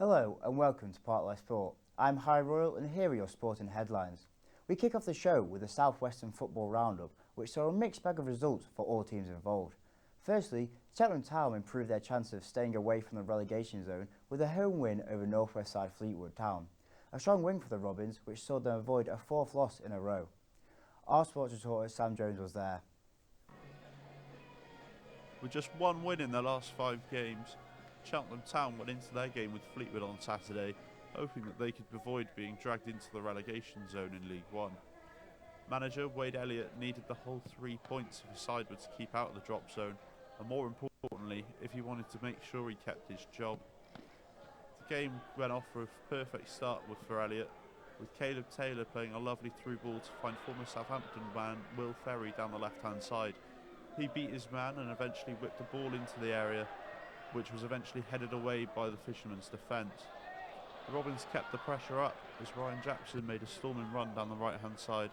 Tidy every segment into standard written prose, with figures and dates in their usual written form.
Hello and welcome to Park Sport. I'm Harry Royal and here are your sporting headlines. We kick off the show with a South Western football roundup which saw a mixed bag of results for all teams involved. Firstly, Cheltenham Town improved their chances of staying away from the relegation zone with a home win over North West side Fleetwood Town. A strong win for the Robins which saw them avoid a fourth loss in a row. Our sports reporter Sam Jones was there. With just one win in their last 5 games, Cheltenham Town went into their game with Fleetwood on Saturday, hoping that they could avoid being dragged into the relegation zone in League One. Manager Wade Elliott needed the whole 3 points if his side were to keep out of the drop zone, and more importantly, if he wanted to make sure he kept his job. The game went off for a perfect start for Elliott, with Caleb Taylor playing a lovely through ball to find former Southampton man Will Ferry down the left-hand side. He beat his man and eventually whipped the ball into the area, which was eventually headed away by the Fishermen's defence. The Robins kept the pressure up as Ryan Jackson made a storming run down the right-hand side,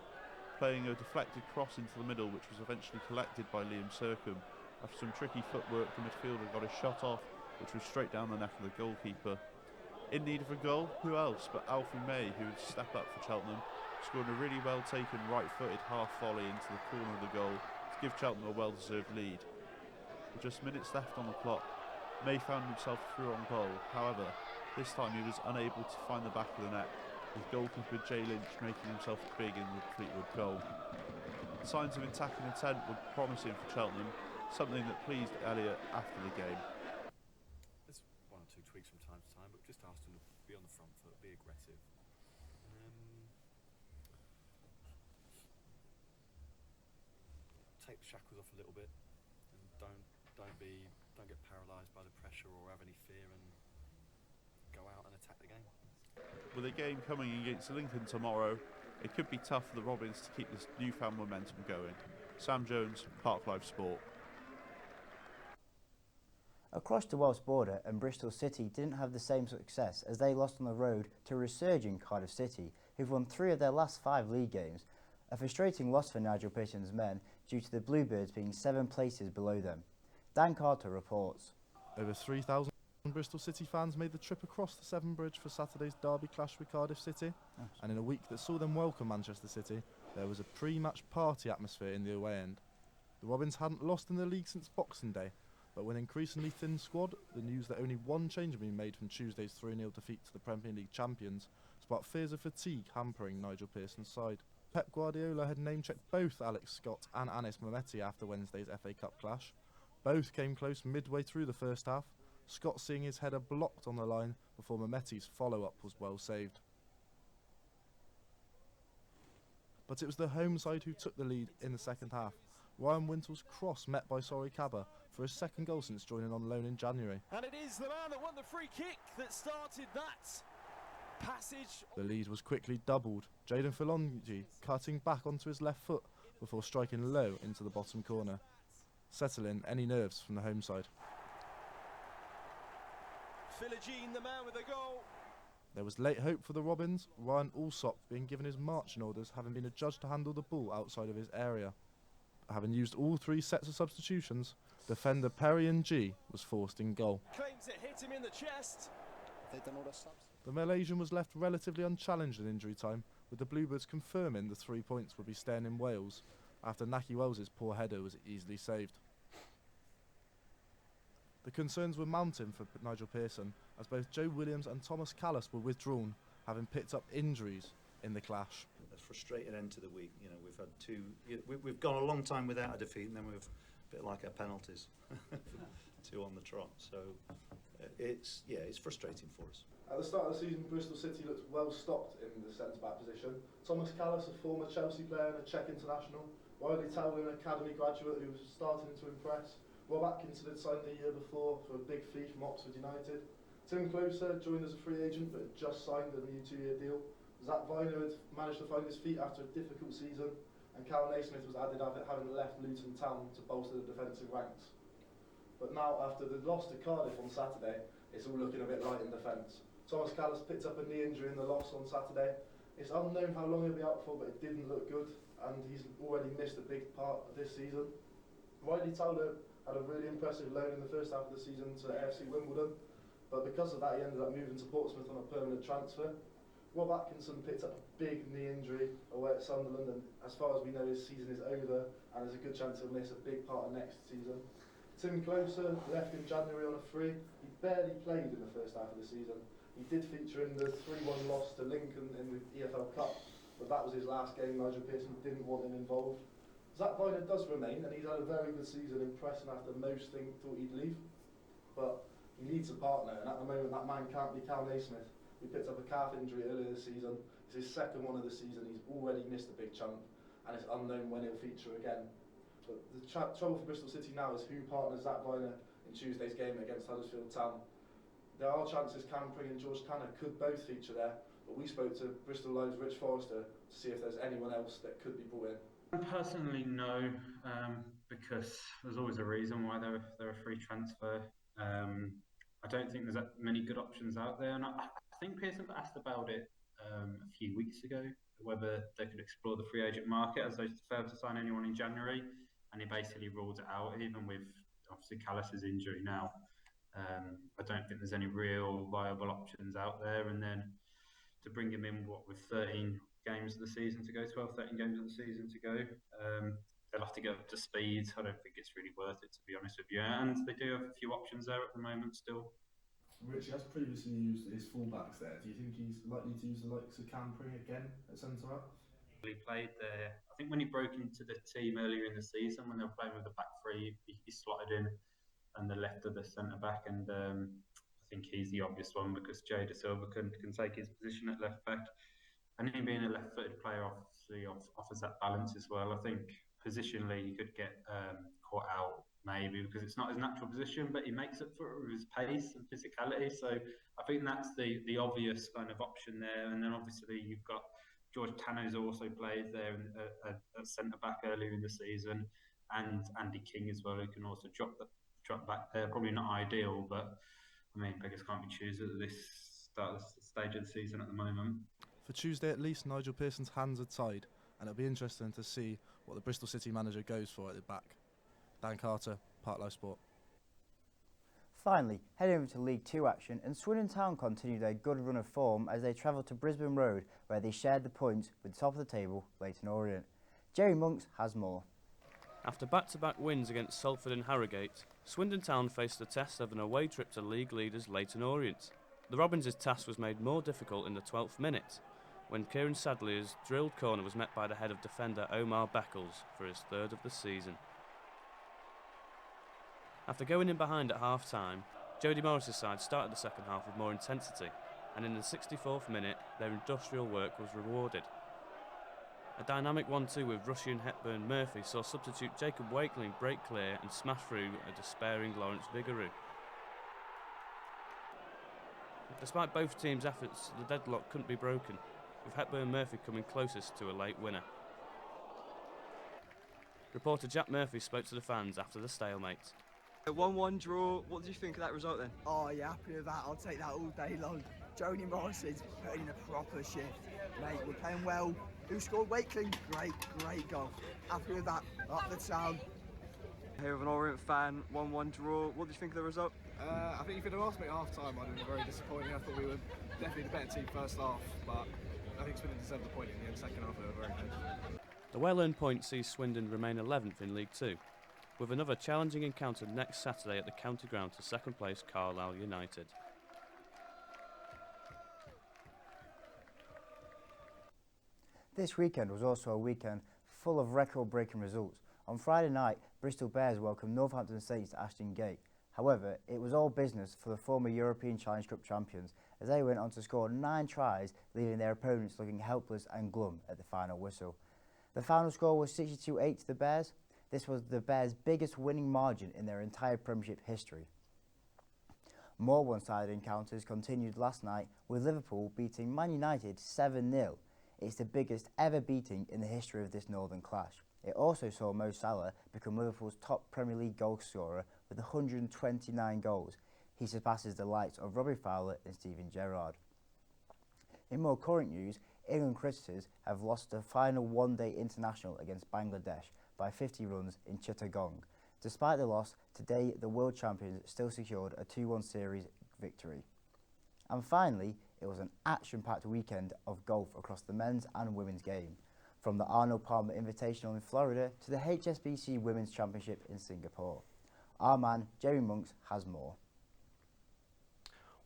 playing a deflected cross into the middle, which was eventually collected by Liam Sercombe. After some tricky footwork, the midfielder got a shot off, which was straight down the neck of the goalkeeper. In need of a goal, who else but Alfie May, who would step up for Cheltenham, scoring a really well-taken right-footed half volley into the corner of the goal to give Cheltenham a well-deserved lead. With just minutes left on the clock, May found himself through on goal. However, this time he was unable to find the back of the net, with goalkeeper Jay Lynch making himself big in the Fleetwood goal. Signs of attacking intent were promising for Cheltenham, something that pleased Elliott after the game. There's one or two tweaks from time to time, but just asked him to be on the front foot, be aggressive. Take the shackles off a little bit, and don't get paralysed by the pressure or have any fear, and go out and attack the game. With a game coming against Lincoln tomorrow, it could be tough for the Robins to keep this newfound momentum going. Sam Jones, Park Live Sport. Across the Welsh border and Bristol City didn't have the same success as they lost on the road to resurging Cardiff City, who've won 3 of their last 5 league games. A frustrating loss for Nigel Pearson's men due to the Bluebirds being 7 places below them. Dan Carter reports. Over 3,000 Bristol City fans made the trip across the Severn Bridge for Saturday's derby clash with Cardiff City, and in a week that saw them welcome Manchester City, there was a pre-match party atmosphere in the away end. The Robins hadn't lost in the league since Boxing Day, but with an increasingly thin squad, the news that only one change had been made from Tuesday's 3-0 defeat to the Premier League champions sparked fears of fatigue hampering Nigel Pearson's side. Pep Guardiola had name-checked both Alex Scott and Anis Mehmeti after Wednesday's FA Cup clash. Both came close midway through the first half, Scott seeing his header blocked on the line before Mehmeti's follow-up was well saved. But it was the home side who took the lead in the second half. Ryan Wintle's cross met by Sori Kaba for his second goal since joining on loan in January. And it is the man that won the free kick that started that passage. The lead was quickly doubled, Jayden Philongi cutting back onto his left foot before striking low into the bottom corner, settling any nerves from the home side. Philogene, the man with the goal. There was late hope for the Robins, Ryan Alsop being given his marching orders, having been adjudged to handle the ball outside of his area. Having used all 3 sets of substitutions, defender Perry Ng was forced in goal. Claims it hit him in the chest. They've done all their subs. The Malaysian was left relatively unchallenged in injury time, with the Bluebirds confirming the 3 points would be staying in Wales after Naki Wells's poor header was easily saved. The concerns were mounting for Nigel Pearson as both Joe Williams and Thomas Callis were withdrawn, having picked up injuries in the clash. A frustrating end to the week. You know, we've had 2. We've gone a long time without a defeat, and then we've a bit like our penalties, 2 on the trot. So it's frustrating for us. At the start of the season, Bristol City looked well stocked in the centre-back position. Thomas Callis, a former Chelsea player and a Czech international. Riley Towler, an academy graduate who was starting to impress. Rob Atkinson had signed the year before for a big fee from Oxford United. Tim Closer joined as a free agent but had just signed a new 2-year deal. Zach Viner had managed to find his feet after a difficult season, and Cal Naismith was added having left Luton Town to bolster the defensive ranks. But now, after the loss to Cardiff on Saturday, it's all looking a bit light in defence. Thomas Callis picked up a knee injury in the loss on Saturday. It's unknown how long he'll be out for, but it didn't look good, and he's already missed a big part of this season. Riley Towler had a really impressive loan in the first half of the season to AFC Wimbledon, but because of that he ended up moving to Portsmouth on a permanent transfer. Rob Atkinson picked up a big knee injury away at Sunderland, and as far as we know his season is over and there's a good chance he'll miss a big part of next season. Tim Closer left in January on a free. He barely played in the first half of the season. He did feature in the 3-1 loss to Lincoln in the EFL Cup, but that was his last game. Nigel Pearson didn't want him involved. Zach Viner does remain, and he's had a very good season, impressing after most thought he'd leave. But he needs a partner, and at the moment that man can't be Cal Naismith. He picked up a calf injury earlier this season. It's his second one of the season. He's already missed a big chunk, and it's unknown when he'll feature again. But the trouble for Bristol City now is who partners Zach Viner in Tuesday's game against Huddersfield Town. There are chances Cam Pring and George Tanner could both feature there, but we spoke to Bristol Live's Rich Forrester to see if there's anyone else that could be brought in. Personally, no, because there's always a reason why they're a free transfer. I don't think there's that many good options out there, and I think Pearson got asked about it a few weeks ago, whether they could explore the free agent market as they failed to sign anyone in January, and he basically ruled it out, even with obviously Callis' injury now. I don't think there's any real viable options out there, and then to bring him in with 13 games of the season to go, 13 games of the season to go, they'll have to get up to speed. I don't think it's really worth it, to be honest with you, and they do have a few options there at the moment still. Rich has previously used his fullbacks there. Do you think he's likely to use the likes of Cam Pring again at centre-half? He played there, I think when he broke into the team earlier in the season, when they were playing with the back three, he slotted in and the left of the centre-back, and I think he's the obvious one because Jay De Silva can take his position at left-back. And him being a left-footed player obviously offers that balance as well. I think positionally he could get caught out maybe because it's not his natural position, but he makes up for it with his pace and physicality. So I think that's the obvious kind of option there. And then obviously you've got George Tanner, who's also played there at centre-back earlier in the season, and Andy King as well, who can also drop back there. Probably not ideal, but I mean, beggars can't be choosers at this stage of the season at the moment. For Tuesday at least, Nigel Pearson's hands are tied, and it'll be interesting to see what the Bristol City manager goes for at the back. Dan Carter, Park Life Sport. Finally, heading over to League 2 action, and Swindon Town continued their good run of form as they travelled to Brisbane Road, where they shared the points with the top of the table, Leyton Orient. Jerry Monks has more. After back-to-back wins against Salford and Harrogate, Swindon Town faced the test of an away trip to league leaders Leyton Orient. The Robins' task was made more difficult in the 12th minute, when Kieran Sadlier's drilled corner was met by the head of defender Omar Beckles for his third of the season. After going in behind at half-time, Jody Morris' side started the second half with more intensity, and in the 64th minute, their industrial work was rewarded. A dynamic 1-2 with Rushy and Hepburn Murphy saw substitute Jacob Wakeling break clear and smash through a despairing Lawrence Vigouroux. Despite both teams' efforts, the deadlock couldn't be broken, with Hepburn Murphy coming closest to a late winner. Reporter Jack Murphy spoke to the fans after the stalemate. A 1-1 draw, what did you think of that result then? Oh yeah, happy with that, I'll take that all day long. Jody Morris is putting in a proper shift. Mate, we're playing well. Who scored? Wakeling? Great goal. Happy with that, up the town. Here with an Orient fan, 1-1 draw, what did you think of the result? I think if you'd have asked me at half time, I'd have been very disappointed. I thought we were definitely the better team first half, but I think Swindon deserved the point in the end. Second half, they were very good. The well-earned point sees Swindon remain 11th in League 2, with another challenging encounter next Saturday at the county ground to second place Carlisle United. This weekend was also a weekend full of record-breaking results. On Friday night, Bristol Bears welcomed Northampton Saints to Ashton Gate. However, it was all business for the former European Challenge Cup champions, as they went on to score 9 tries, leaving their opponents looking helpless and glum at the final whistle. The final score was 62-8 to the Bears. This was the Bears' biggest winning margin in their entire Premiership history. More one-sided encounters continued last night, with Liverpool beating Man United 7-0. It's the biggest ever beating in the history of this northern clash. It also saw Mo Salah become Liverpool's top Premier League goal scorer with 129 goals. He surpasses the likes of Robbie Fowler and Steven Gerrard. In more current news, England cricketers have lost the final one-day international against Bangladesh by 50 runs in Chittagong. Despite the loss, today the world champions still secured a 2-1 series victory. And finally, it was an action-packed weekend of golf across the men's and women's game, from the Arnold Palmer Invitational in Florida to the HSBC Women's Championship in Singapore. Our man, Jerry Monks, has more.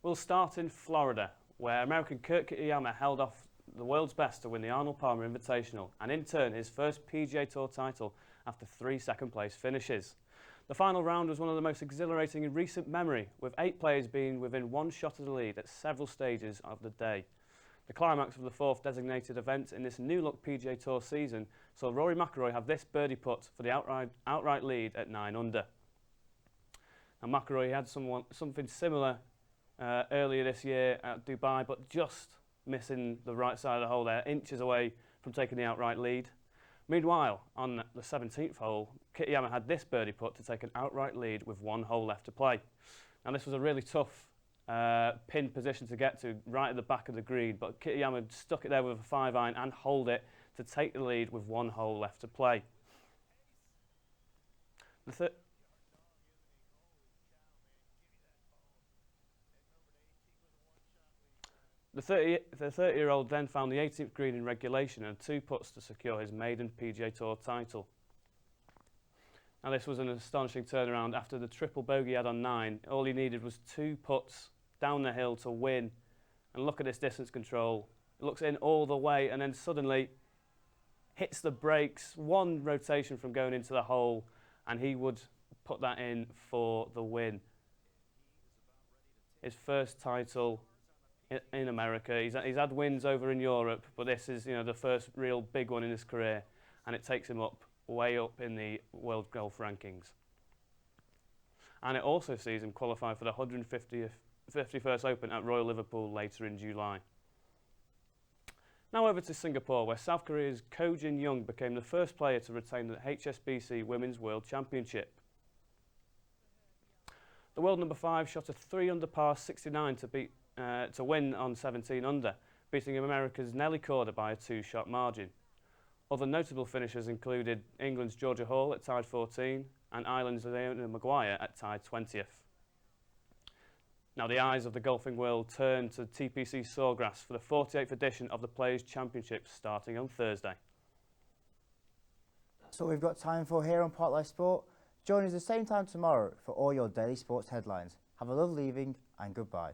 We'll start in Florida, where American Kurt Kitayama held off the world's best to win the Arnold Palmer Invitational, and in turn his first PGA Tour title after 3 second-place finishes. The final round was one of the most exhilarating in recent memory, with 8 players being within 1 shot of the lead at several stages of the day. The climax of the 4th designated event in this new-look PGA Tour season saw Rory McIlroy have this birdie putt for the outright lead at 9 under. Now McIlroy had something similar earlier this year at Dubai, but just missing the right side of the hole there, inches away from taking the outright lead. Meanwhile, on the 17th hole, Kitayama had this birdie putt to take an outright lead with 1 hole left to play. Now this was a really tough pin position to get to, right at the back of the green, but Kitayama stuck it there with a 5-iron and holed it to take the lead with 1 hole left to play. The 30-year-old then found the 18th green in regulation and 2 putts to secure his maiden PGA Tour title. Now this was an astonishing turnaround after the triple bogey he had on 9. All he needed was 2 putts down the hill to win. And look at this distance control. It looks in all the way and then suddenly hits the brakes, 1 rotation from going into the hole, and he would put that in for the win. His first title in America. He's had wins over in Europe, but this is the first real big one in his career, and it takes him way up in the world golf rankings. And it also sees him qualify for the 151st Open at Royal Liverpool later in July. Now over to Singapore, where South Korea's Ko Jin Young became the first player to retain the HSBC Women's World Championship. The world number 5 shot a 3 under par 69 to win on 17 under, beating America's Nelly Korda by a 2-shot margin. Other notable finishers included England's Georgia Hall at tied 14 and Ireland's Leona Maguire at tied 20th. Now the eyes of the golfing world turn to TPC Sawgrass for the 48th edition of the Players' Championship starting on Thursday. That's all we've got time for here on Park Sport. Join us the same time tomorrow for all your daily sports headlines. Have a lovely evening and goodbye.